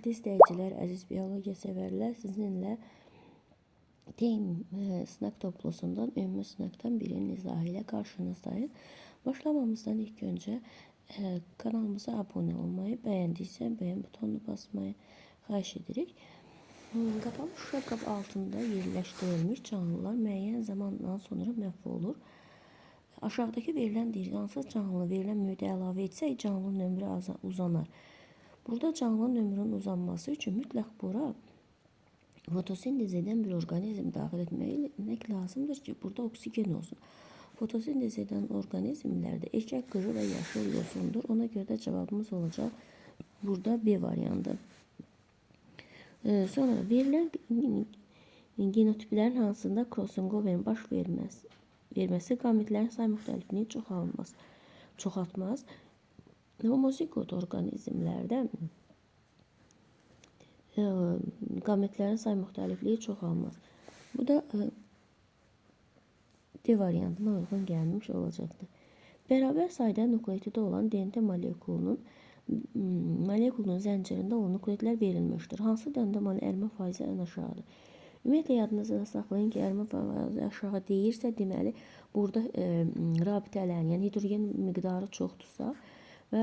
Hörmətli izləyicilər, əziz biologiya sevərlər, sizinlə TEM sınaq toplusundan, ümumi sınaqdan birinin izahı ilə qarşınızdayıq. Başlamamızdan ilk öncə kanalımıza abunə olmayı, bəyəndiysə bəyən butonunu basmayı xahiş edirik. Qapalı şüşə qab altında yerləşdirilmiş canlılar müəyyən zamandan sonra məhv olur. Aşağıdakı verilən deyir, hansı canlı verilən mühitə əlavə etsək canlının ömrü uzanar. Burada canlının ömrünün uzanması üçün mütləq bura fotosintez edən bir orqanizm daxil etmək lazımdır ki, burada oksigen olsun. Fotosintez edən orqanizmlərdə erkək qırı və yaşıl yosundur. Ona görə də cavabımız olacaq burada B variantı. Sonra verilən genotiplərin hansında crossover'in baş verməsi qametlərin say müxtəlifliğini çoxaltmaz. Homozigot orqanizmlərdə qametlərin say müxtəlifliyi çoxalmaz. Bu da D variantına uyğun gəlmiş olacaqdır. Bərabər sayda nukleotidi olan DNT molekulunun zəncirində olan nukleotidlər verilmişdir. Hansı DNT ərimə faizi ən aşağıdır? Ümumiyyətlə yadınızda saxlayın ki, ərimə faizi aşağı deyirsə, deməli burada rabitələrin, yəni hidrogen miqdarı çoxdursa və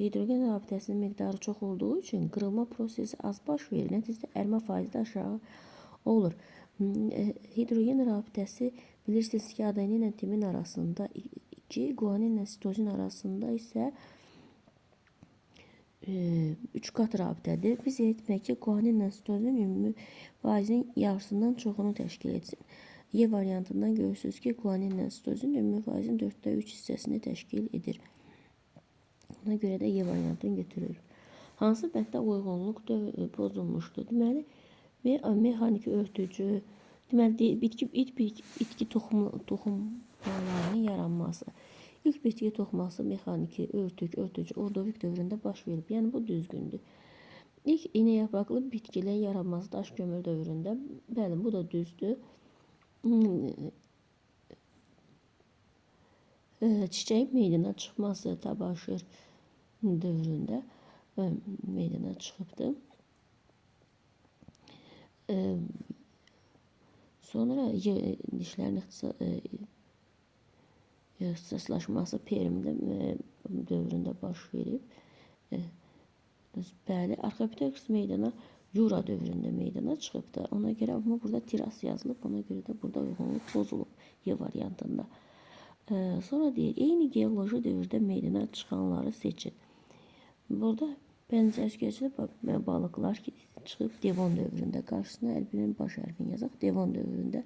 hidrogen rabitəsinin miqdarı çox olduğu üçün qırılma prosesi az baş verir. Nəticədə ərimə faizi də aşağı olur. Hidrogen rabitəsi bilirsiniz ki, adenin ilə timin arasında 2, guanin ilə sitozin arasında isə 3 qat rabitədir. Biz etmək ki, guanin ilə sitozin ümumi faizin yarısından çoxunu təşkil etsin. Y variantından görürsünüz ki, guanin ilə sitozin ümumi faizin 4/3 hissəsini təşkil edir. Ona görə də Y variantını götürürük. Hansı bənddə uyğunluq pozulmuşdur? Deməli, mexaniki örtücü, deməli, bitki toxumlarının yaranması. İlk bitki toxuması mexaniki, örtücü, ordovik dövründə baş verib. Yəni, bu düzgündür. İlk iynə yapraqlı bitkilərin yaranması daş kömür dövründə. Bəli, bu da düzdür. Çiçəyin meydana çıxması təbaşir dövründə meydana çıxıbdır. Sonra dişlərin ixtisaslaşması Perm dövründə baş verib. Bəli, Arxipteryx meydana Jura dövründə meydana çıxıbdır. Ona görə amma burada tiras yazılıb, ona görə də burada uyğunluq pozulub Y variantında. Sonra deyir, eyni geoloji dövrdə meydana çıxanları seçin. Burada bənzərkeşli balıqlar çıxıb Devon dövründə. Qarşısına əlbinin baş hərfini yazaq. Devon dövründə.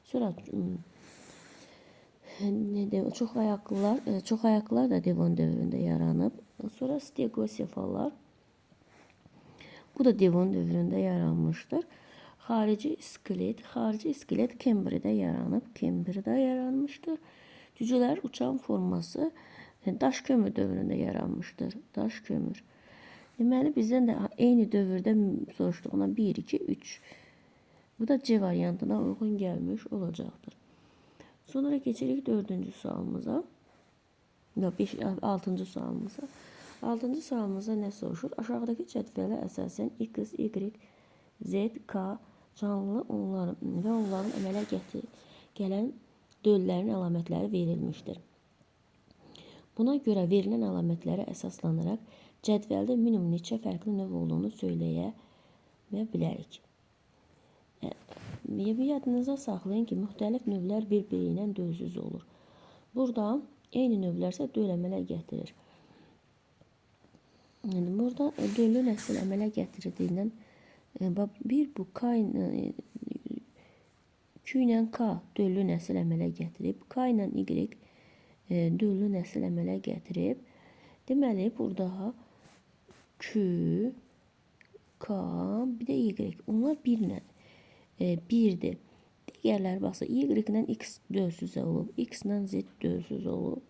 Sonra çox ayaqlılar da Devon dövründə yaranıb. Sonra stegosefallar. Bu da Devon dövründə yaranmışdır. Xarici iskelet Kembridə yaranmışdır. Cücələr uçan forması daş kömür dövründə yaranmışdır. Daş kömür. Deməli, bizdən də eyni dövrdə soruşduğuna 1, 2, 3. Bu da C variantına uyğun gəlmiş olacaqdır. Sonra keçirik 4-cü sualımıza. 6-cı sualımıza. 6-cı sualımıza nə soruşur? Aşağıdakı cədvələ əsasən X, Y, Z, K canlı və onların əmələ gələn döllərin əlamətləri verilmişdir. Buna görə verilən əlamətlərə əsaslanaraq cədvəldə minimum neçə fərqli növ olduğunu söyləyə bilərik. Yadınıza saxlayın ki, müxtəlif növlər bir-biri ilə dölsüz olur. Burada eyni növlərsə döl əmələ gətirir. Burada döllü nəsil əmələ gətirdiyindən bu Q ilə K döllü nəsil əmələ gətirib, K ilə Y döllü nəsil əmələ gətirib. Deməli, burada Q, K, bir də Y. Onlar birdir. Digərləri baxsa, Y ilə X dölsüz olub, X ilə Z dölsüz olub.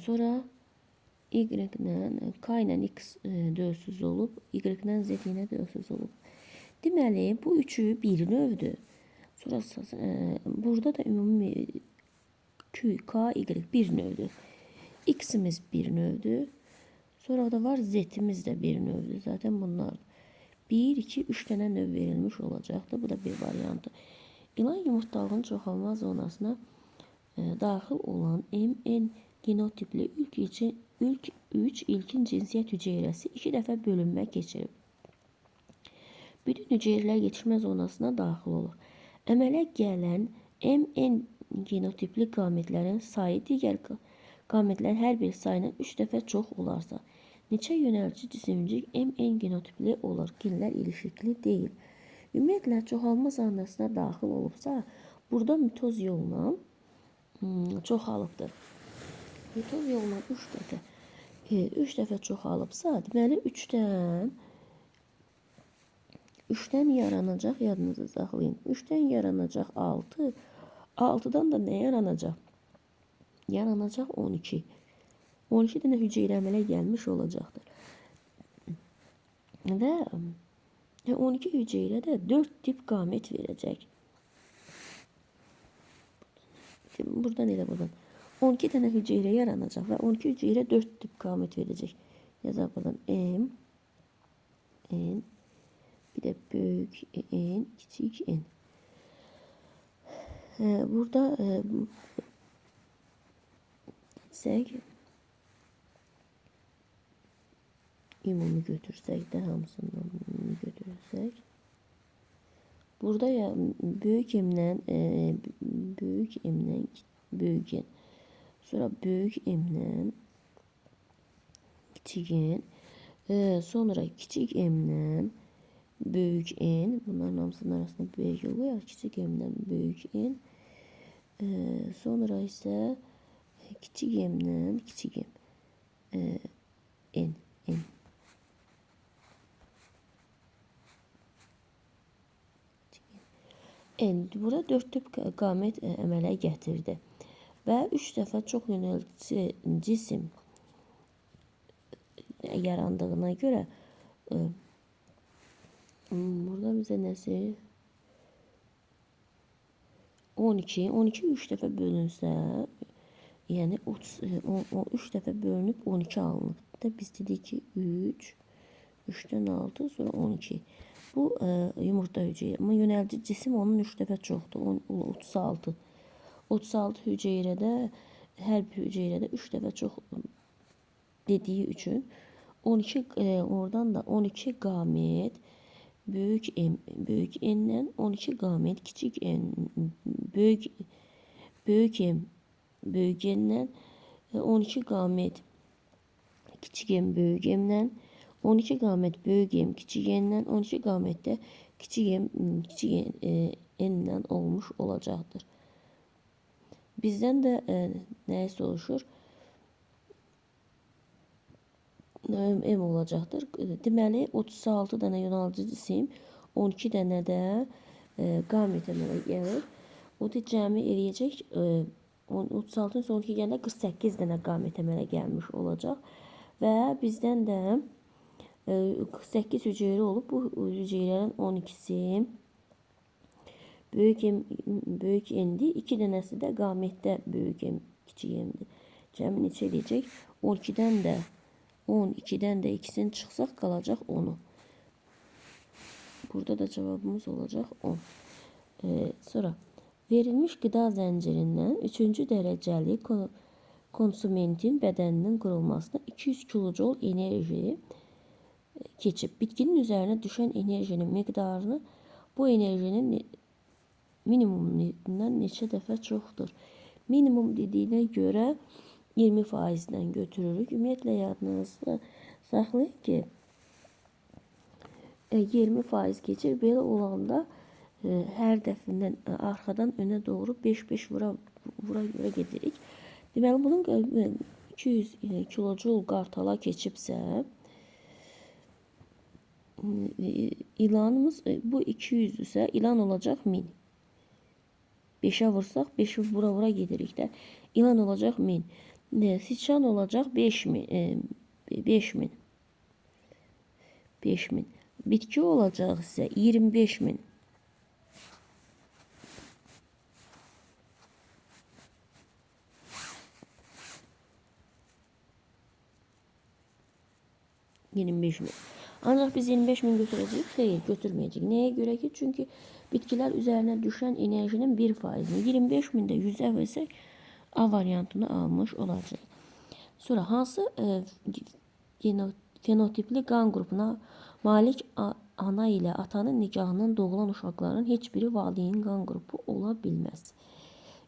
Sonra Y ilə K ilə X dölsüz olub, Y ilə Z ilə dölsüz olub. Deməli, bu üçü bir növdür. Sonra burada da ümumi Q, K, Y bir növdür. X'imiz bir növdür. Sonra da var Z'imiz de bir növdür. Zaten bunlar 1, 2, 3 tane növ verilmiş olacaktı. Bu da bir variantı. İlan yumurtalığın çoxalma zonasına daxil olan MN genotipli ilk 3 ilkin cinsiyyət hüceyrəsi 2 dəfə bölünmə keçirib. Bütün hüceyrələr yetişmə zonasına daxil olur. Əmələ gələn MN genotipli qametlərin sayı digər qametlərin hər bir sayından 3 dəfə çox olarsa, neçə yönəlci cisimcik MN genotipli olur? Genlər ilişikli deyil. Ümumiyyətlə, çoxalma zonasına daxil olubsa, burada mitoz yolla çoxalıbdır. Mitoz yolla 3 dəfə çoxalıbsa, deməli 3-dən yaranacaq, yadınızda saxlayın. 3-dən yaranacaq 6, 6-dan da nə yaranacaq? Yaranacaq 12. 12 dənə hüceyrə əmələ gəlmiş olacaqdır. Və 12 hüceyrədə 4 tip qamet verəcək. Buradan elə buradan. 12 dənə hüceyrə yaranacaq və 12 hüceyrə 4 tip qamet verəcək. Yazaq buradan M, N, bir de büyük N, küçük N. Burada ümumi götürsək də hamısından ümumi götürsək. Burada ya büyük M'den büyük M'den büyük N. Sonra büyük M'den küçük N. Sonra küçük M'den büyük N. Bunların hamısının arasında büyük oluyor. Küçük M'den büyük N. Sonra ise küçük M'den küçük M. N. Burada 4 tip qamet əmələ gətirdi. Və 3 dəfə çox yönəltici cisim yarandığına görə burada bizə nəsə 12 3 dəfə bölünsə, yəni 3 dəfə bölünüb 12 alınıb. Biz dedik ki 3'dən 6 sonra 12. Bu yumurta hüceyrə. Amma yönəldici cisim onun 3 dəfə çoxdur. 36. 36 hüceyrədə hər bir hüceyrədə 3 dəfə çox dediyi üçün 12 oradan da 12 qamet büyük N'dən 12 qamet kiçik N büyük M büyük N'dən 12 qamet kiçik M büyük M'dən 12 qamet büyük M kiçik N'dən 12 qamet də kiçik M kiçik N'dən olmuş olacaqdır. Bizdən də nəyə soruşur? M olacaqdır. Deməli 36 dənə yonalcı cisim, 12 dənə də qamet əmələ gəlir. O da cəmi eləyəcək 36-ın son 12 gəndə 48 dənə qamet əmələ gəlmiş olacaq. Və bizdən də 48 hüceyrə olub. Bu hüceyrələrin 12'si büyük N'dir. 2 dənəsi də qamətdə büyük M, kiçik M'dir. Cəmi neçə eləyəcək? 12'den de ikisini çıxsaq qalacaq 10'u. Burada da cevabımız olacaq 10. Sonra verilmiş qida zəncirindən 3-cü dərəcəli konsumentin bədəninin qurulmasına 200 kilojol enerji keçib. Bitkinin üzərinə düşən enerjinin miqdarını bu enerjinin minimumundan neçə dəfə çoxdur? Minimum dediyinə görə 20%'den götürürük. Ümumiyyətlə yadınızda saxlayın ki 20% keçir. Belə olanda hər dəfindən arxadan önə doğru 5-5 vura gedirik. Deməli bunun 200 kilojul qartala keçibsə ilanımız bu 200 ise ilan olacaq 1000. 5'e vursaq 5'i vura gedirik də. İlan olacaq 1000. Siçan olacaq 5000. 5000. Bitki olacaq isə 25000. 25 min. Ancaq biz 25 min götürəcəyik? Xeyr, götürməyəcəyik. Nəyə görə ki? Çünki bitkilər üzərinə düşən enerjinin 1%-ni 25 mində 100-ə versək A variantını almış olacaq. Sonra hansı fenotipli qan qrupuna malik ana ilə atanın nikahından doğulan uşaqların heç biri valideynin qan qrupu ola bilməz.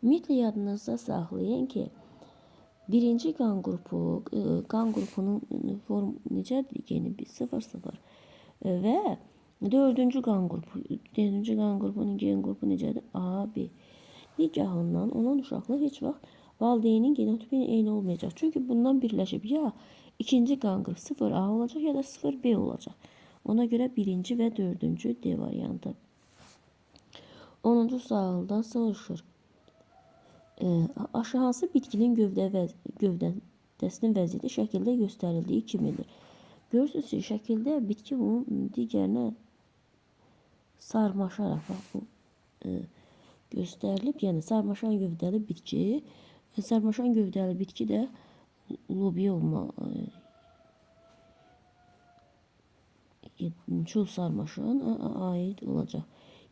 Ümumiyyətlə yadınızda saxlayın ki, birinci qan qrupunun form necədir? Yeni bir 0-0 və dördüncü qan qrupunun gen qrupu necədir? A, B. Nikahından olan uşaqlar heç vaxt valideynin genotipinin eyni olmayacaq. Çünki bundan birləşib ya ikinci qan qrupu 0A olacaq ya da 0B olacaq. Ona görə birinci və dördüncü D variantı. 10-cu sualda soruşur. Aşağı hansı bitkinin gövdəsinin vəziyyəti şəkildə göstərildiyi kimidir? Görürsünüz ki, şəkildə bitki bunun digərinə sarmaşaraq bu göstərilib. Yəni sarmaşan gövdəli bitki, sarmaşan gövdəli bitki də lobiya çul sarmaşığına aid olacaq.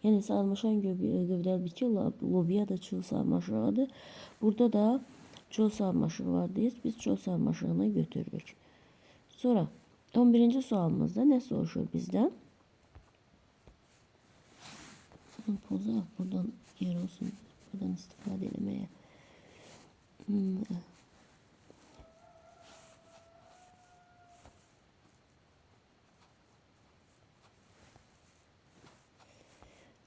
Yəni sarmaşan gövdəli bitki lobiya da çul sarmaşığıdır. Burada da çul sarmaşığı var deyiz. Biz çul sarmaşığını götürürük. Sonra 11-ci sualımızda nə soruşur bizdən? Pozaq buradan yer olsun. Buradan istifadə eləməyə.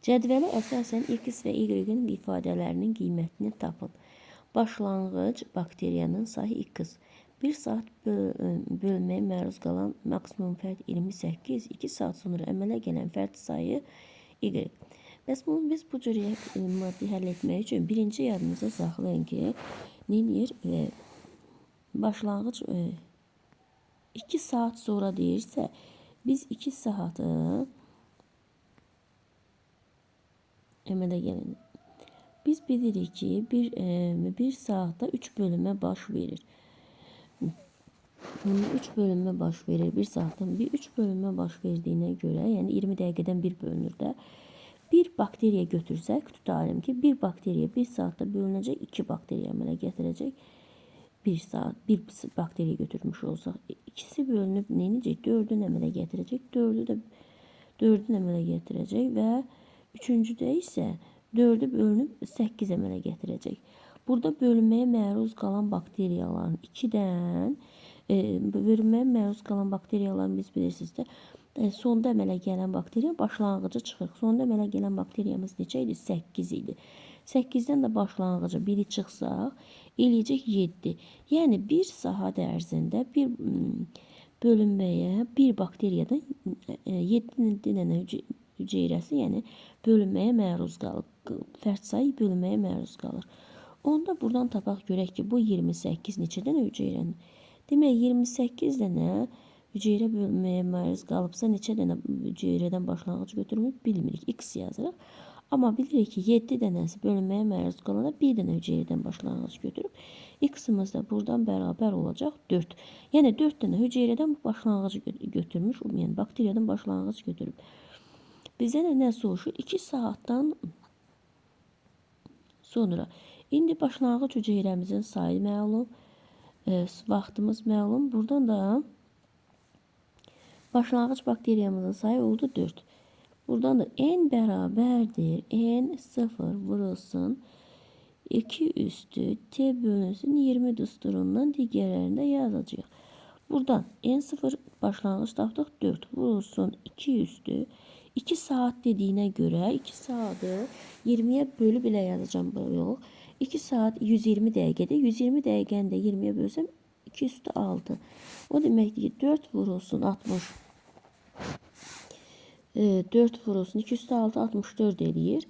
Cədvələ əsasən X və Y-in ifadələrinin qiymətini tapın. Başlanğıc bakteriyanın sayı X. 1 saat bölməyə məruz qalan maksimum fərd 28, 2 saat sonra əmələ gələn fərd sayı Y. Bəs biz bu cür maddi həll etmək üçün birinci yadımıza saxlayın ki, neyir? Başlanğıc 2 saat sonra deyirsə, biz 2 saatı əmələ gəlin. Biz bilirik ki, bir saatda 3 bölünmə baş verir. 3 bölünmə baş verir. Bir saatdan 3 bölünmə baş verdiyinə görə, yəni 20 dəqiqədən bir bölünür də. Bir bakteriya götürsək, tutarım ki, bir bakteriya 1 saatda bölünəcək, 2 bakteriya əmələ gətirəcək. 1 saat, bir bakteriya götürmüş olsaq, ikisi bölünüb neynəcək? 4-ün əmələ gətirəcək, 4-ün əmələ gətirəcək və üçüncüdə isə 4-ü bölünüb 8 əmələ gətirəcək. Burada bölünməyə məruz qalan bakteriyaların 2-dən, bölünməyə məruz qalan bakteriyaların biz bilirsiniz də, sonda əmələ gələn bakteriya başlanğıcı çıxır. Sonda əmələ gələn bakteriyamız neçə idi? 8 idi. 8-dən də başlanğıcı 1-i çıxsaq, eləyəcək 7. Yəni 1 saat ərzində bir bölünməyə bir bakteriyadan 7 dənə hüceyrəsi, yəni bölünməyə məruz qalır. Fərd sayı bölünməyə məruz qalır. Onda buradan tapaq görək ki, bu 28 neçə dənə hüceyrənin? Demək, 28 dənə hüceyrə bölünməyə məruz qalıbsa, neçə dənə hüceyrədən başlanğıc götürmür bilmirik. X yazırıq. Amma bilirik ki, 7 dənəsi bölünməyə məruz qalanda 1 dənə hüceyrədən başlanğıc götürüb. X-imiz də buradan bərabər olacaq 4. Yəni 4 dənə hüceyrədən başlanğıc götürmüş, yəni bakteriyadan başlanğıc götürüb. Bizə nə soruşur? 2 saatdan sonra. İndi başlanğıc hüceyrəmizin sayı məlum, vaxtımız məlum. Buradan da başlanğıc bakteriyamızın sayı oldu 4. Buradan da n bərabərdir. N 0 vurulsun 2 üstü t bölünsün 20 düsturundan digərlərində yazacağıq. Buradan n0 başlanğıc tapdıq 4 vurulsun 2 üstü 2 saat dediyinə görə 2 saatı 20'ye bölüb elə yazacağım. Yox. 2 saat 120 dəqiqədir. 120 dəqiqəni də 20'ye bölsəm 2 üstü 6. O deməkdir ki 4 vurulsun 60. 4 vurulsun 2 üstü 6 64 eləyir.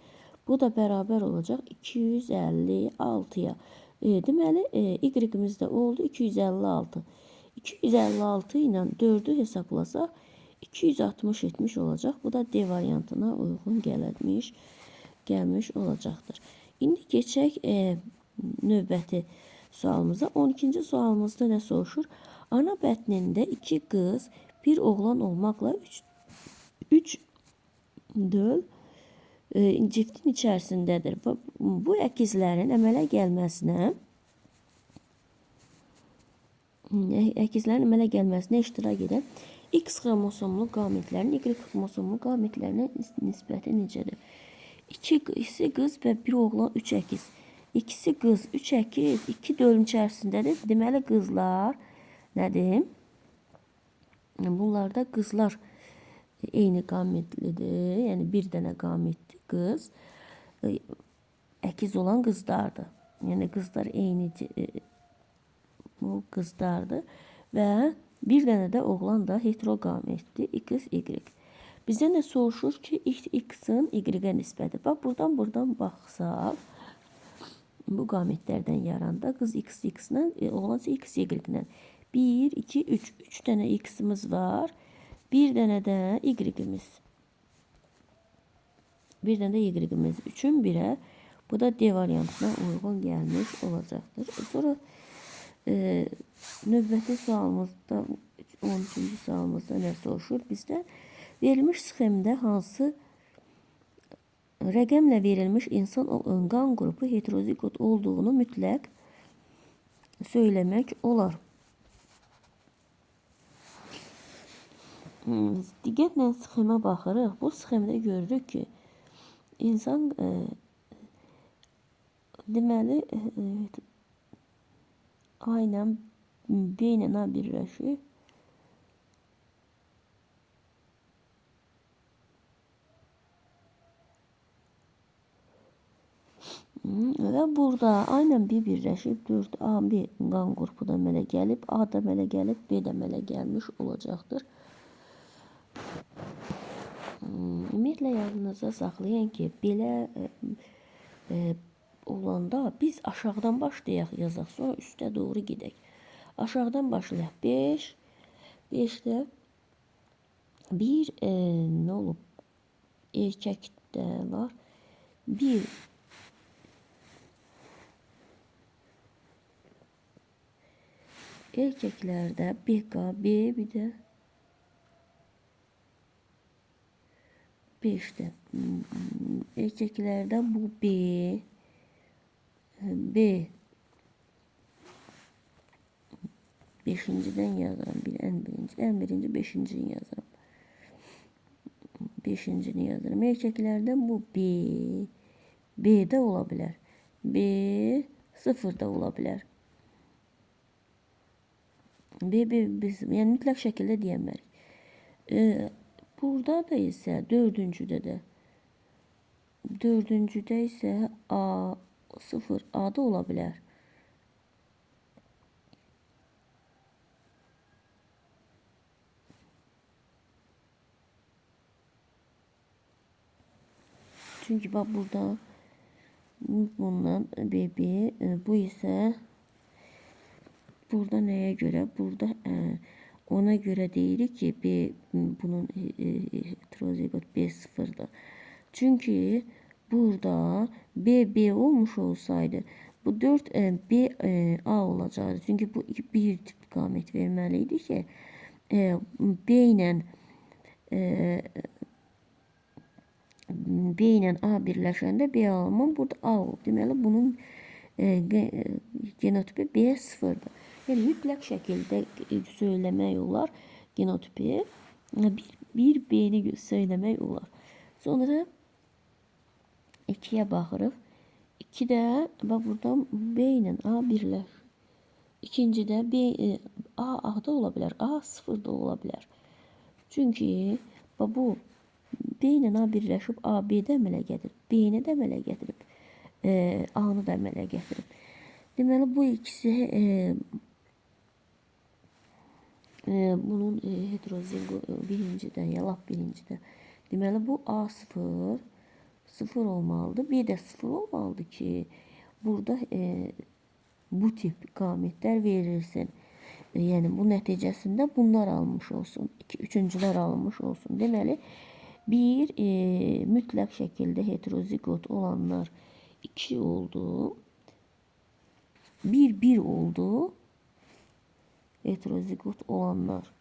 Bu da bərabər olacaq 256'ya. Deməli y-imiz də oldu 256. 256 ilə 4'ü hesablasaq 260 etmiş olacaq. Bu da D variantına uyğun gəlmiş olacaqdır. İndi keçək növbəti sualımıza. 12-ci sualımızda nə soruşur? Ana bətnində 2 qız bir oğlan olmakla 3 döl ciftin içərisindədir. Bu əkizlərin əmələ gəlməsinə iştirak edən X xromosomlu qametlərin Y xromosomlu qametlərinə nisbəti necədir? İkisi qız və bir oğlan 3 əkiz. İkisi qız 3 əkiz 2 dölün içərisindədir. Deməli qızlar nədir? Bunlarda qızlar eyni qametlidir. Yəni bir dənə qametli qız əkiz olan qızlardır. Yəni qızlar eyni bu qızlardır və bir dənə də oğlan da heteroqametli X, Y. Bizdən də soruşur ki, X-in Y-ə nisbəti. Bax, buradan baxsaq, bu qametlərdən yaranda qız X-ilə, oğlan isə X, Y-ilə. 1, 2, 3. 3 dənə X-imiz var. Bir dənə də Y-imiz. Bir dənə də Y-imiz. 3-ün 1-ə. Bu da D variantına uyğun gəlmiş olacaqdır. Sonra növbəti sualımızda, 13-cü sualımızda nə soruşur? Bizdə verilmiş sxemdə hansı rəqəmlə verilmiş insan qan qrupu heterozigot olduğunu mütləq söyləmək olar. Diqqətlə sxemə baxırıq. Bu sxemdə görürük ki, insan deməli A ilə B ilə A birləşir. Və burada A ilə B birləşib 4AB qan qrupu da əmələ gəlib, A da əmələ gəlib, B də əmələ gəlmiş olacaqdır. Ümumiyyətlə yadınızda saxlayın ki, belə olanda biz aşağıdan başlayaq yazaq, sonra üstə doğru gedək. Aşağıdan başlayaq. 5, 5-də bir nə olub? Erkəkdə var. Bir erkəklərdə BKB, bir də 5'də erkəklərdə bu B 5-dən yazıram. Ən birinci 5-ni yazıram. 5-ni yazıram. Erkəklərdə bu B də ola bilər. B 0 da ola bilər. Yəni mütləq şəkildə deyəmərik. Burada da isə dördüncüdə isə A 0 A da ola bilər. Çünki bax burada bundan BB bu isə burada nəyə görə? Burada ona görə deyirik ki, bunun heterozigot B0'dır. Çünki burada B olmuş olsaydı bu 4 B A olacaktı. Çünki bu bir tip qamet verməliydi ki, B ilə A birləşəndə B alımı burada A olub. Deməli bunun genotipi B0'dır. Yəni mütləq şəkildə söyləmək olar genotipi. Bir B-ni söyləmək olar. Sonra 2'yə baxırıq. 2'də bax buradan B ilə A birləşir. İkincidə A da ola bilər, A 0 da ola bilər. Çünki bax bu B ilə A birləşib A B-də əmələ gətirib, B-ni də əmələ gətirib, A-nı da əmələ gətirib. Deməli bu ikisi bunun heterozigot birincidə. Deməli bu A0 0 olmalıdır. Bir də 0 olmalıdır ki, burada bu tip qametlər verilsin. Yəni bu nəticəsində bunlar alınmış olsun. Üçüncülər alınmış olsun. Deməli bir mütləq şəkildə heterozigot olanlar 2 oldu. 1 oldu. Heterozigot olanlar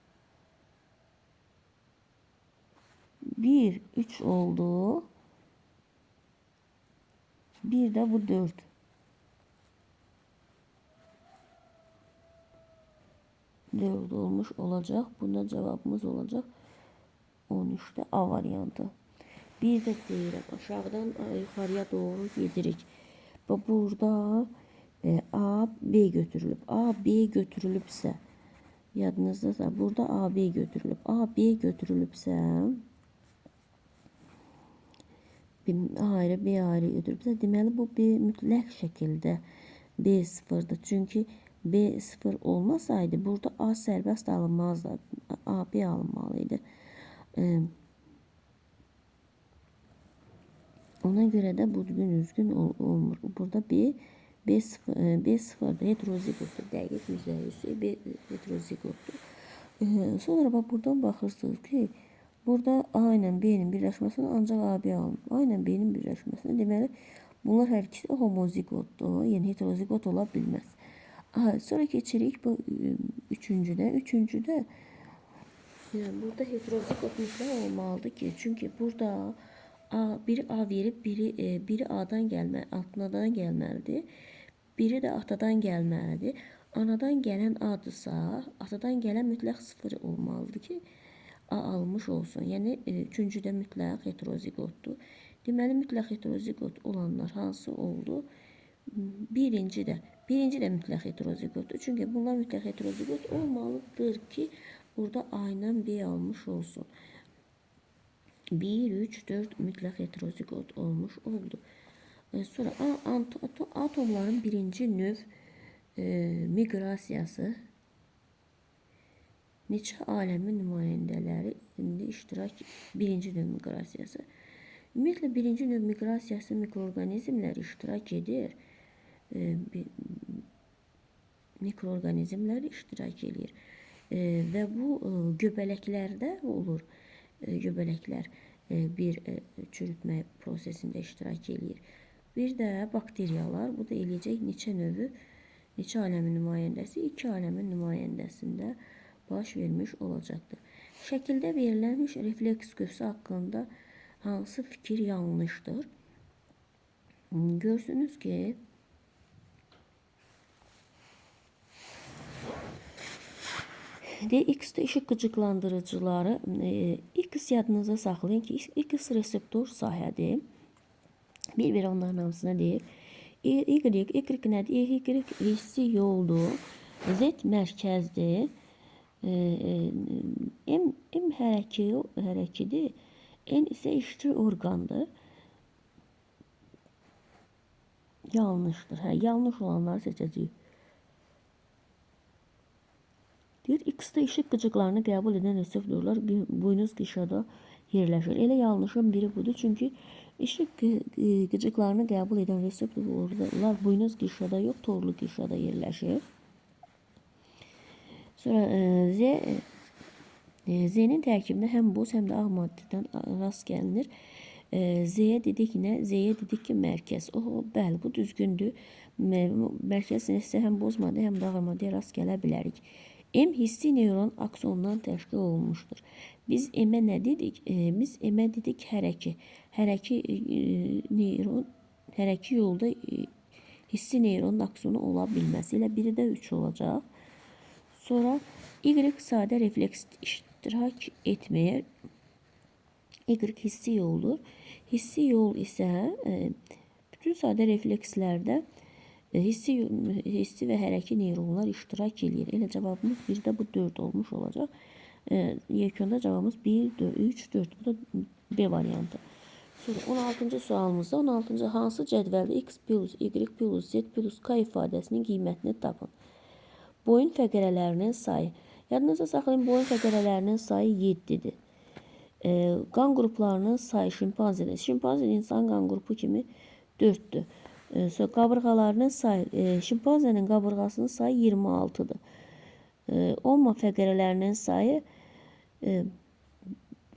1, 3 oldu. Bir de bu 4. 4 olmuş olacak. Bunda cevabımız olacak 13'te A variantı. Bir de deyirəm, aşağıdan yuxarıya doğru gedirik. Burada A, B götürülüb. A, B götürülübsə, yadınızda burada A, B götürülüb. A, B götürülübsə, A ayrı, B ayrı götürülübsə, deməli bu B mütləq şəkildə B sıfırdır. Çünki B sıfır olmasaydı burada A sərbəst alınmazdı. A, B alınmalıydı. Ona göre de bu düzgün olmur. Burada B sıfırda heterozigotdur. Dəqiq %100 B heterozigotdur. Sonra bak buradan baxırsınız ki burada A ile B'nin birleşmesini ancak AB alınır. A ile B'nin birleşmesini deməli bunlar hər ikisi homozigotdur. Yəni heterozigot ola bilməz. Sonra keçirik bu üçüncüdə. Üçüncüdə yani burada heterozigot mütləq olmalıdır ki, çünki burada biri A verib, biri A'dan gəlməli, anadan gəlməlidir. Biri də atadan gəlməlidir. Anadan gələn A'dırsa, atadan gələn mütləq sıfır olmalıdır ki, A almış olsun. Yəni üçüncüdə mütləq heterozigotdur. Deməli mütləq heterozigot olanlar hansı oldu? Birinci də mütləq heterozigotdur. Çünki bunlar mütləq heterozigot olmalıdır ki, burada A ilə B almış olsun. 1, 3, 4 mütləq heterozigot olmuş oldu. Sonra atomların birinci növ miqrasiyası neçə aləmin nümayəndələri iştirak birinci növ miqrasiyası. Ümumiyyətlə birinci növ miqrasiyası mikroorganizmlər iştirak edir. Mikroorganizmlər iştirak edir. Və bu göbələklərdə olur. Göbələklər bir çürütmə prosesində iştirak edir. Bir də bakteriyalar, bu da eləyəcək neçə növü, neçə aləmin nümayəndəsi, 2 aləmin nümayəndəsində baş vermiş olacaqdır. Şəkildə verilmiş refleks qövsü haqqında hansı fikir yanlışdır? Görsünüz ki, X'de ışık gıcıklandırıcıları X yadınıza saxlayın ki X reseptor sahədir. Bir onların hamısına deyir. Y nədir? Y hissi yoldur. Z mərkəzdir. M hərəkidir. N isə işçi orqandır. Yanlışdır. Yanlış olanları seçəcəyik. Deyir, X-də işıq qıcıqlarını qəbul edən reseptorlar buynuz qışada yerləşir. Elə yanlışın biri budur. Çünki işıq qıcıqlarını qəbul edən reseptorlar buynuz qışada yox, torlu qışada yerləşir. Sonra Z'nin tərkibində həm boz, həm də ağ maddədən rast gəlinir. Z'yə dedik nə? Z'yə dedik ki, mərkəz. Bəli, bu düzgündür. Mərkəz isə həm boz maddə, həm də ağ maddəyə rast gələ bilərik. M hissi neyron aksondan təşkil olunmuşdur. Biz M-ə nə dedik? Biz M-ə dedik hərəki. Hərəki yolda hissi neyronun aksonu ola bilməsi ilə biri də 3 olacaq. Sonra Y sadə refleks iştirak etməyir. Y hissi yoldur. Hissi yol isə bütün sadə reflekslərdə hissi və hərəki neyronlar iştirak edir. Elə cavabımız bir də bu 4 olmuş olacaq. Yekunda cavabımız 1, 3, 4. Bu da B variantı. Sonra 16-cı sualımızda 16-cı hansı cədvəldə X plus, Y plus, Z plus K ifadəsinin qiymətini tapın. Boyun fəqərələrinin sayı. Yadınızda saxlayın, boyun fəqərələrinin sayı 7-dir. Qan qruplarının sayı şimpanzədə. Şimpanzədə insan qan qrupu kimi 4-dür. Sonra qabırğalarının sayı, şimpanzənin qabırğasının sayı 26-dır. Omma fəqərələrinin sayı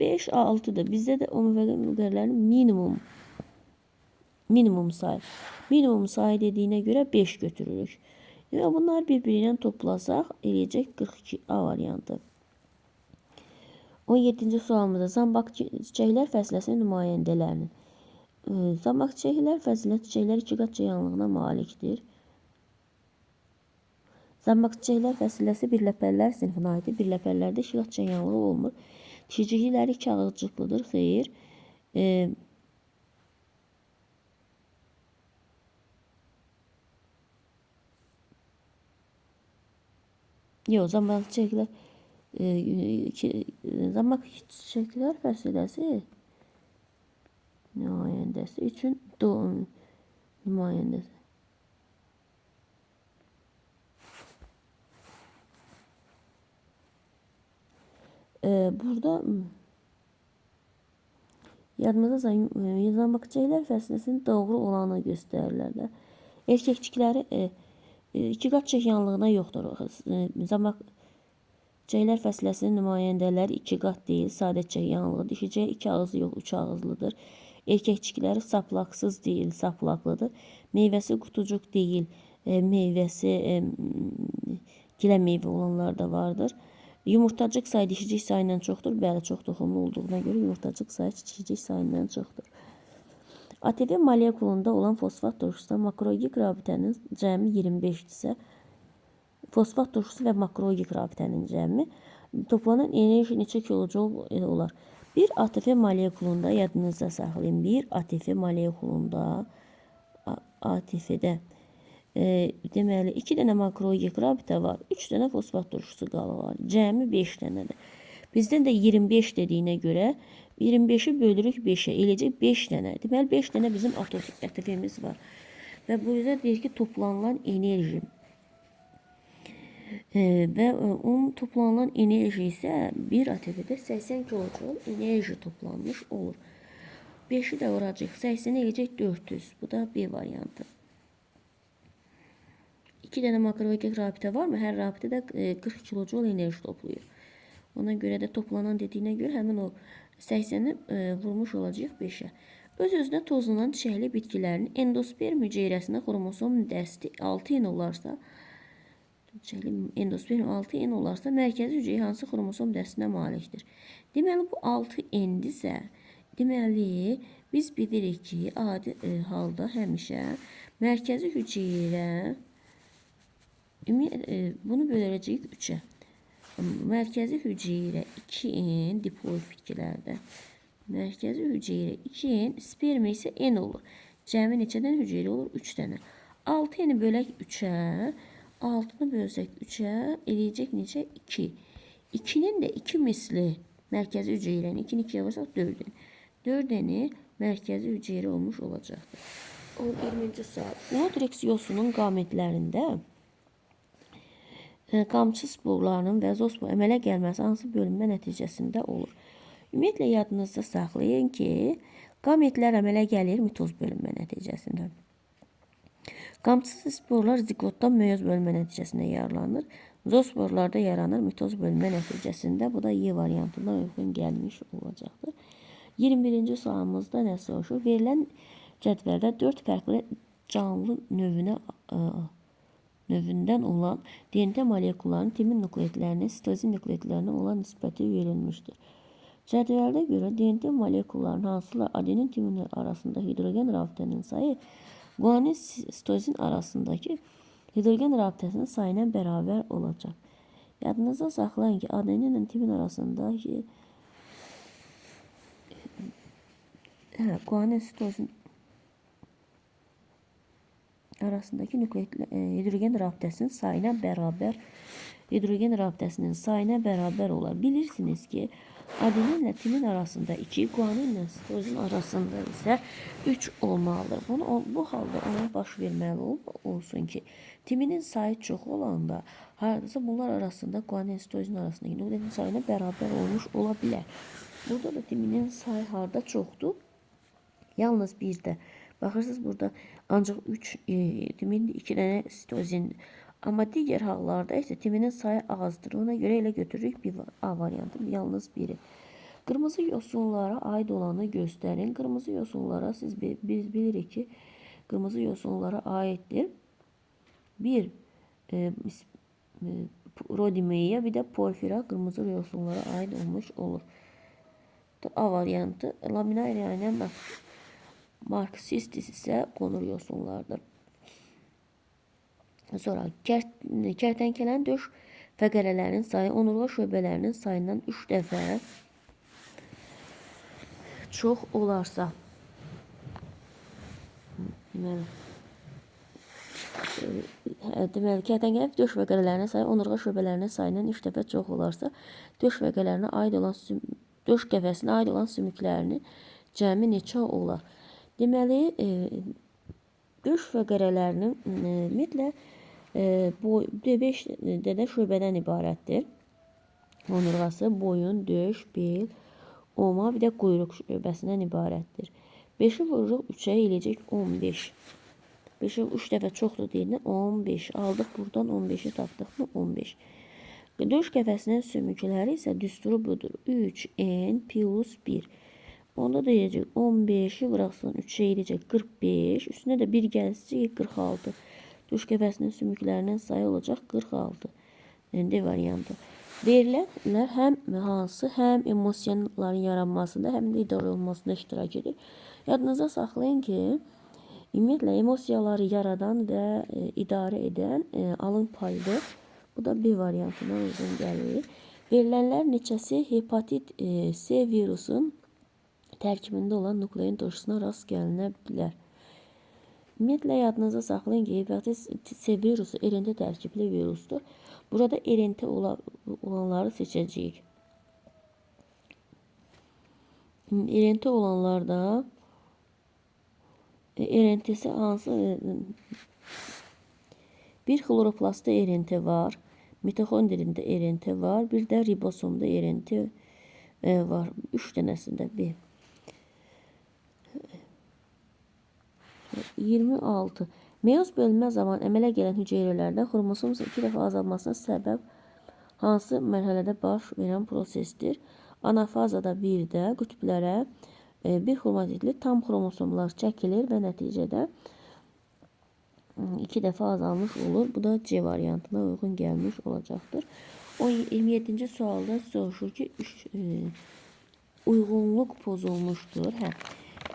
5-6'dır. Bizdə də omma fəqərələrinin minimum sayı. Minimum sayı dediyinə görə 5 götürürük. Yəni bunlar bir-birindən toplasaq eləyəcək 42 A variantı. 17-ci sualımızda zambaq çiçəklər fəsiləsinin nümayəndələrinin. Zambaq çiçəklər fəsilət çiçəklər iki qat yanlığına malikdir. Zambaq çiçəklər fəsiləsi birləpərlər sinfinə aiddir. Birləpərlərdə iki qat yanlığı olmur. Dişicikləri iki ağızcıqlıdır. Xeyr. Yox, zambaq çiçəklər zambaq çiçəklər fəsiləsi nümayəndəsi üçün nümayəndəsi. Burada yadımızda zambaq çiçəklər fəsiləsinin doğru olanı göstərirlər. Erkəkçikləri iki qat çəkyanlığına yoxdur. Zambaq çiçəklər fəsiləsinin nümayəndələri iki qat deyil, sadə çəkyanlığı. Dişicək iki ağızlı yox, üç ağızlıdır. Erkəkçikləri saplaqsız deyil, saplaqlıdır. Meyvəsi qutucuq deyil, meyvəsi gilə meyvə olanlar da vardır. Yumurtacıq sayı dişicik sayından çoxdur. Bəli, çox toxumlu olduğuna görə yumurtacıq sayı dişicik sayından çoxdur. ATV molekulunda olan fosfat turşusunda makrologik rabitənin cəmi 25-dirsə, fosfat turşusu və makrologik rabitənin cəmi toplanan enerji neçə kilojoule olar? Bir ATF molekulunda yadınızda saxlayın. Bir ATF molekulunda ATF-də deməli 2 dənə makrologik rabitə var, 3 dənə fosfat turşusu qalı var. Cəmi 5 dənədir. Bizdən də 25 dediyinə görə 25-i bölürük 5-ə, eləcək 5 dənə. Deməli 5 dənə bizim ATF-miz var. Və bu yüzden deyir ki, toplanılan enerji və onun toplanılan enerji isə bir ATF-də 80 kilojoule enerji toplanmış olur. 5-i də vuracaq, 80 eləcək 400. Bu da B variantı. 2 dənə makrologik rabitə var mı? Hər rabitədə 40 kilojoule enerji toplayır. Ona görə də toplanan dediyinə görə həmin o 80-i vurmuş olacaq 5-ə. Öz-özünə tozlanan çiçəkli bitkilərin endosperm hüceyrəsində xromosom dəsti 6N olarsa, endosperm 6N olarsa, mərkəzi hücrə hansı xromosom dəstinə malikdir? Deməli, bu 6N-dirsə, deməli, biz bilirik ki, adi halda həmişə mərkəzi hüceyrə bunu böləcəyik 3-ə. Mərkəzi hüceyrə 2N diploid bitkilərdə. Mərkəzi hüceyrə 2N, sperm isə N olur. Cəmi neçədən hüceyrə olur? 3 dənə. 6N-i bölək 3-ə, 6-nı bölsək 3-ə, eləyəcək neçə? 2. 2-nin də 2 misli mərkəzi hüceyrəni, 2-ni 2-yə vursak 4N. 4N-i mərkəzi hüceyrə olmuş olacaqdır. 11-ci sual. Lodrex yosunun qametlərində qamçı sporlarının və zoospor əmələ gəlməsi hansı bölünmə nəticəsində olur? Ümumiyyətlə yadınızda saxlayın ki, qametlər əmələ gəlir mitoz bölünmə nəticəsində. Qamçı sporlar zigotdan meyoz bölünmə nəticəsində yaralanır. Zoosporlarda yaranır mitoz bölünmə nəticəsində. Bu da Y variantından uyğun gəlmiş olacaqdır. 21-ci sualımızda nə soruşur? Verilən cədvəldə 4 fərqli canlı növündən olan DNT molekullarının timin nukleotlərinin sitozin nukleotlərinə olan nisbəti verilmişdir. Cədvəldə görə DNT molekullarının hansılar adenin timin arasında hidrogen rabitənin sayı guanin sitozin arasındakı hidrogen rabitəsinin sayına bərabər olacaq. Yadınızda saxlayın ki, adenin ilə timin arasındakı guanin sitozin arasındaki hidrogen rabitəsinin sayına bərabər olar. Bilirsiniz ki, adeninlə timin arasında 2, guaninlə sitozin arasında isə 3 olmalıdır. Bu halda ona baş verməli olsun ki, timinin sayı çox olanda hardasa bunlar arasında guanin sitozin arasındakı nöqtənin sayına bərabər olmuş ola bilər. Burada da timinin sayı harda çoxdur? Yalnız birdə. Baxırsınız burada ancaq 3 timin 2 dənə sitozindir. Amma digər hallarda isə timinin sayı azdır. Ona görə elə götürürük bir A variantı, yalnız biri. Qırmızı yosunlara aid olanı göstərin. Qırmızı yosunlara biz bilirik ki, qırmızı yosunlara aiddir. Bir Rodimeya, bir də porfira qırmızı yosunlara aid olmuş olur. A variantı laminaria ilə marksist isə qonur yosunlardır. Sonra kərtənkələnin döş fəqərələrinin sayı onurğa şöbələrinin sayından 3 dəfə çox olarsa, deməli kərtənkələ döş fəqərələrinin sayı onurğa şöbələrinin sayından 3 dəfə çox olarsa, döş fəqərələrinə aid olan döş qəfəsinə aid olan sümüklərinin cəmi neçə olar? Deməli, döş fəqərələrinin ümumiyyətlə 5 dədə şöbədən ibarətdir. Onurğası boyun, döş, bel, oma, bir də quyruq şöbəsindən ibarətdir. 5-i vururuq 3-ə eləyəcək 15. 5-i 3 dəfə çoxdur deyilən 15. Aldıq buradan 15-i tapdıq mı 15. Döş qəfəsinin sümükləri isə düsturu budur. 3n plus 1. Onda da eləyəcək 15-i vuraqsan 3-ə eləyəcək 45. Üstünə də 1 gələcək 46. Döş qəfəsinin sümüklərinin sayı olacaq 46. D variantı. Verilənlər həm emosiyaların yaranmasında, həm də idarə olunmasında iştirak edir. Yadınızda saxlayın ki, ümumiyyətlə emosiyaları yaradan və idarə edən alın payıdır. Bu da B variantına uyğun gəlir. Verilənlər neçəsi hepatit C virusun tərkibində olan nuklein turşusuna rast gəlinə bilər. Ümumiyyətlə yadınızda saxlayın ki, hepatit C virusu RNT tərkibli virusdur. Burada RNT olanları seçəcəyik. RNT olanlarda RNT'si hansı? Bir xloroplastda RNT var, mitoxondrində RNT var, bir də ribosomda RNT var. 3 dənəsində B. 26. Meyoz bölünmə zaman əmələ gələn hüceyrələrdə xromosom 2 dəfə azalmasına səbəb hansı mərhələdə baş verən prosesdir? Anafazada 1-də qütblərə bir xromatidli tam xromosomlar çəkilir və nəticədə 2 dəfə azalmış olur. Bu da C variantına uyğun gəlmiş olacaqdır. 27-ci sualda soruşur ki, uyğunluq pozulmuşdur.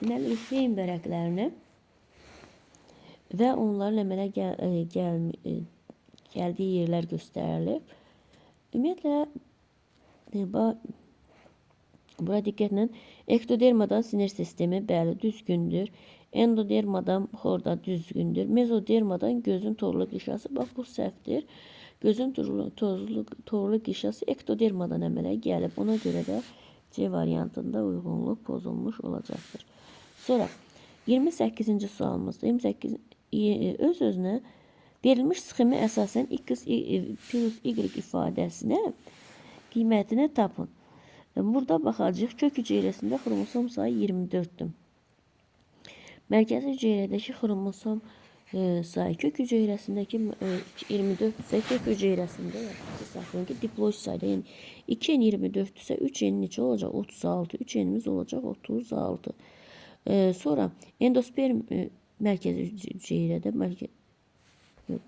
Deməli, üfleyin vərəqlərini və onların əmələ gəldiyi yerlər göstərilir. Ümumiyyətlə, bura diqqətlə, ektodermadan sinir sistemi bəli düzgündür. Endodermadan xorda düzgündür. Mezodermadan gözün torlu qişası, bax bu səhvdir. Gözün torlu qişası ektodermadan əmələ gəlib. Ona görə də C variantında uyğunluq pozulmuş olacaqdır. Sonra 28-ci sualımızda öz-özünə verilmiş sxemə əsasən x plus y ifadəsinə qiymətini tapın. Burada baxacaq kök hüceyrəsində xromosom sayı 24-dür. Mərkəzi hüceyrədəki xromosom sayı kök hüceyrəsindəki 24-dürsə kök hüceyrəsində saxlayın ki, diploid sayda, yəni 2n 24-dürsə 3n neçə olacaq? 36. 3n'imiz olacaq 36. Sonra endosperm mərkəzi hüceyrədə bir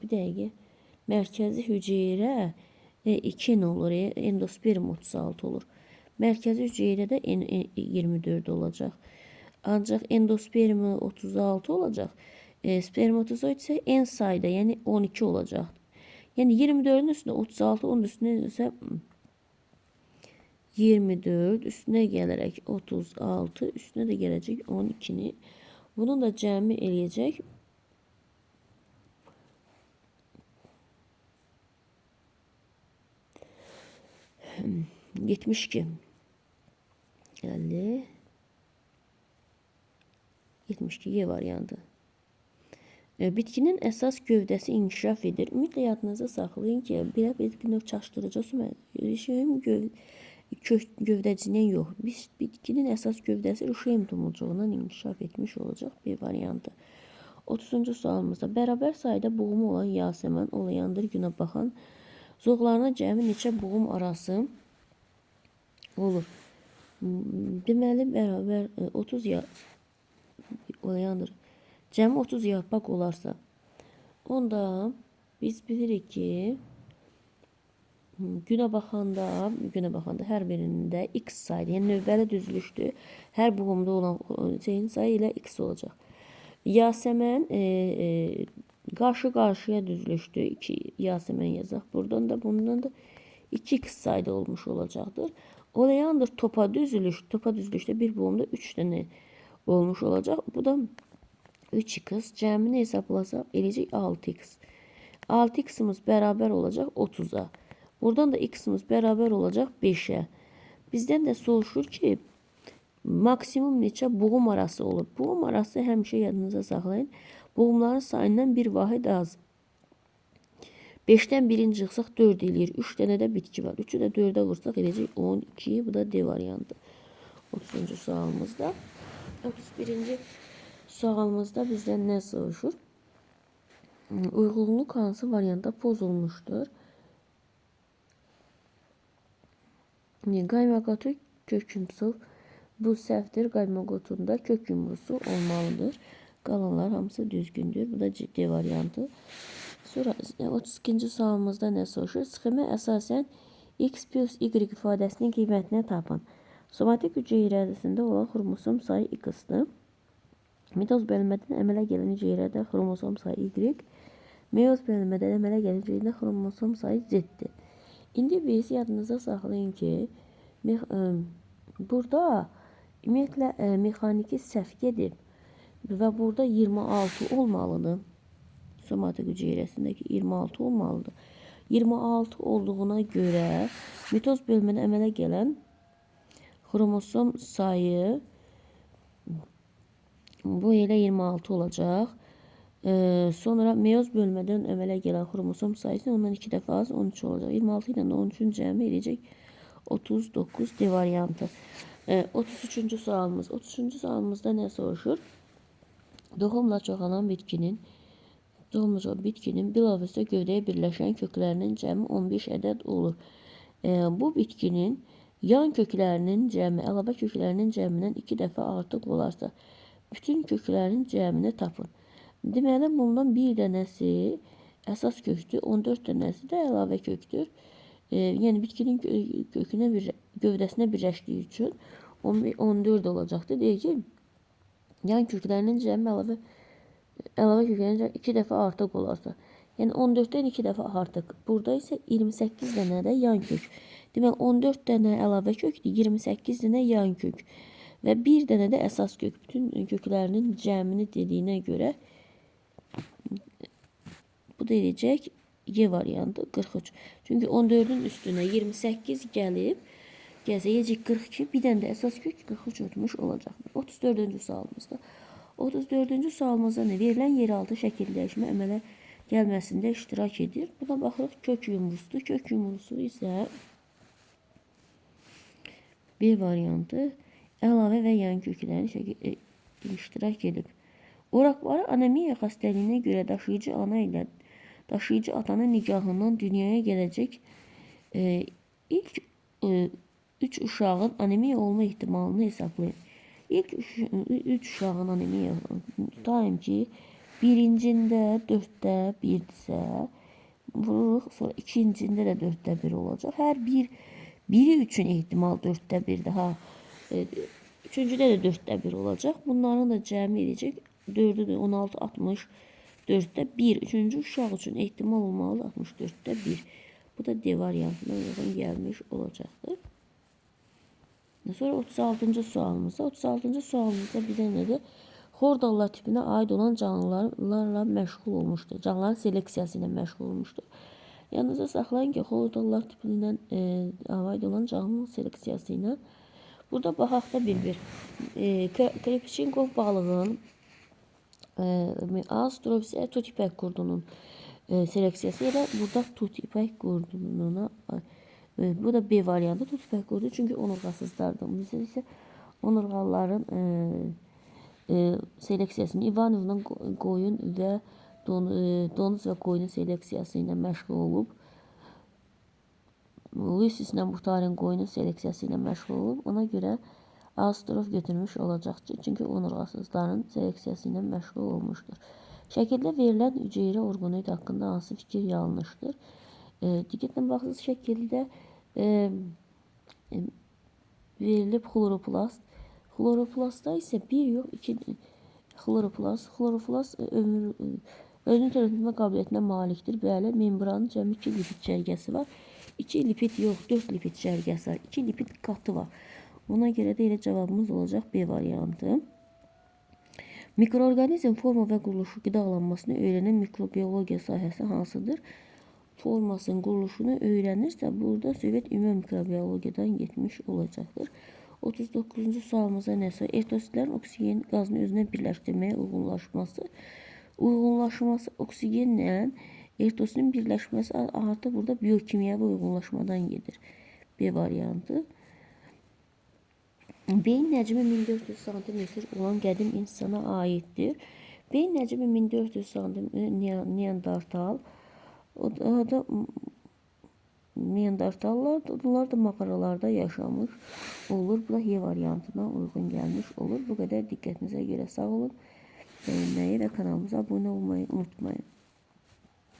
dəqiqə mərkəzi hüceyrə 2n olur, endosperm 36 olur. Mərkəzi hüceyrədə 24 olacaq. Ancaq endospermi 36 olacaq. Spermatozoid isə n sayda, yəni 12 olacaq. Yəni 24-ün üstünə 36, onun üstünə isə 24, üstünə gələrək 36, üstünə də gələcək 12-ni. Bunun da cəmi eləyəcək 72. Gəldi. 72 Y variantı. Bitkinin əsas gövdəsi inkişaf edir. Ümumiyyətlə yadınızda saxlayın ki, belə bir növ çaşdırıcı gövdəcindən yox. Bitkinin əsas gövdəsi rişeym tomurcuğundan inkişaf etmiş olacaq B variantı. 30-cu sualımızda bərabər sayda buğumu olan Yasəmən Olayandır günə baxan zoğlarına cəmi neçə buğum arası olur? Deməli, bərabər 30 Olayandır. Cəmi 30 yarpaq olarsa, onda biz bilirik ki, günə baxanda hər birində x saydı. Yəni növbəli düzülüşdür. Hər buğumda olan şeyin sayı ilə x olacaq. Yasəmən qarşı-qarşıya düzülüşdü. 2 Yasəmən yazaq. Buradan da bundan da 2x sayda olmuş olacaqdır. Oleander topa düzülüşdə bir buğumda 3 dənə olmuş olacaq. Bu da 3x. Cəmini hesablasaq eləcək 6x. 6x'imiz bərabər olacaq 30'a. Buradan da x'imiz bərabər olacaq 5'e. Bizdən də soruşur ki, maksimum neçə buğum arası olur? Buğum arası həmişə yadınıza saxlayın. Buğumların sayından bir vahid az. 5'dən birini çıxsaq 4 eləyir. 3 dənə də bitki var. 3'ü də 4'ə vursaq eləcək 12. Bu da D variantı. 30-cu sualımızda. 31-ci sualımızda bizdən nə soruşur? Uyğunluq hansı variantda pozulmuşdur? Qaymaqotu kök yumrusu bu səhvdir. Qaymaqotunda kök yumrusu olmalıdır. Qalanlar hamısı düzgündür. Bu da D variantı. Sonra 32-ci sualımızda nə soruşur? Sxemə əsasən x plus y ifadəsinin qiymətini tapın. Somatik hüceyrəsində olan xromosom sayı x-dır. Mitoz bölünmədən əmələ gələn hüceyrədə xromosom sayı y, meyoz bölünmədən əmələ gələn hüceyrədə xromosom sayı z-dir. İndi biz yadınıza saxlayın ki, burada ümumiyyətlə mexaniki səhv gedib və burada 26 olmalıdır. Somatik hüceyrəsindəki 26 olmalıdır. 26 olduğuna görə mitoz bölünmədən əmələ gələn xromosom sayı bu elə 26 olacaq. Sonra meyoz bölünmədən əmələ gələn xromosom sayısı ondan 2 dəfə az 13 olacaq. 26 ilə 13'ün cəmi eləyəcək 39 D variantı. 33-cü sualımız. 33-cü sualımızda nə soruşur? Doğumla çoxalan bitkinin bilavasitə gövdəyə birləşən köklərinin cəmi 15 ədəd olur. Bu bitkinin yan köklərinin cəmi əlavə köklərinin cəmindən 2 dəfə artıq olarsa, bütün köklərin cəmini tapın. Deməli, bundan bir dənəsi əsas kökdür, 14 dənəsi də əlavə kökdür. Yəni bitkinin gövdəsinə birləşdiyi üçün 14 olacaqdır. Deyək ki, yan köklərinin cəmi əlavə köklərinin 2 dəfə artıq olarsa. Yəni 14'dən 2 dəfə artıq. Burada isə 28 dənə də yan kök. Deməli 14 dənə əlavə kökdür, 28 dənə yan kök və bir dənə də əsas kök. Bütün köklərinin cəmini dediyinə görə bu da eləyəcək Y variantı 43. Çünki 14'ün üstünə 28 gəlib, gəzəyəcək 42, bir dənə də əsas kök 43 ötmüş olacaqdır. 34-cü sualımızda. 34-cü sualımızda nə? Verilən yeraltı şəkildəşmə əmələ gəlməsində iştirak edir. Buna baxırıq kök yumrusudur. Kök yumrusu isə B variantı əlavə və yan köklərin iştirak edib. Oraqları anemiya xəstəliyinə görə daşıyıcı atanın nigahından dünyaya gələcək ilk 3 uşağın anemiya olma ehtimalını hesablayın. İlk 3 uşağın anemiya tutayım ki, birincində 4'də 1'dirsə, vururuq, sonra ikincində də 4'də 1 olacaq. Hər biri üçün ehtimal 4'də 1'dir. Üçüncüdə də 4'də 1 olacaq. Bunların da cəmi edəcək 4'ü 16, 60, 4'də 1. Üçüncü uşaq üçün ehtimal olmalı 64'də 1. Bu da D variantına uyğun gəlmiş olacaqdır. Sonra 36-cı sualımızda. 36-cı sualımızda bir dənədir. Xordallar tipinə aid olan canlılarla məşğul olmuşdur. Canlıların seleksiyası ilə məşğul olmuşdur. Yanınıza saxlayın ki, xordallar tipinə aid olan canlı seleksiyası ilə burada baxaq da bir. Krepçinkov balığın Astrobis tutipək qurdunun seleksiyası ilə burada tutipək qurdununa bu da B variantı tutipək qurdu çünki onurğasızlardır. Bizdə isə onurğalıların seleksiyasını İvanovla qoyun və donuz və qoyun seleksiyası ilə məşğul olub. Luisislə Muxtarin qoyunun seleksiyası ilə məşğul olub. Ona görə Astrov götürmüş olacaq. Çünki onurğasızların seleksiyası ilə məşğul olmuşdur. Şəkildə verilən hüceyrə orqanoid haqqında hansı fikir yanlışdır? Diqqətlə baxsız şəkildə verilib xloroplast. Xloroplastda isə bir yox, iki xloroplast. Xloroplast özünü törətmə qabiliyyətinə malikdir. Bəli, membranın cəmi 2 lipid cərgəsi var. 2 lipid yox, 4 lipid cərgəsi var. 2 lipid qatı var. Ona görə də elə cavabımız olacaq B variantı. Mikroorqanizm forma və quruluşu qidalanmasını öyrənən mikrobiologiya sahəsi hansıdır? Formasının quruluşunu öyrənirsə, burada söhbət ümumi mikrobiologiyadan getmiş olacaqdır. 39-cu sualımıza nə soruşur? Ertositlərin oksigen qazını özünə birləşdirməyə uyğunlaşması oksigenlə ertosinin birləşməsi artıq burada biokimyəvi uyğunlaşmadan gedir. B variantı. Beyin həcmi 1400 cm olan qədim insana aiddir. Beyin həcmi 1400 cm Neandertal. O da Neandertallar, onlar da mağaralarda yaşamış olur. Bu da Y variantına uyğun gəlmiş olur. Bu qədər diqqətinizə görə sağ olun. Beğenmeyi ve kanalımıza abone olmayı unutmayın.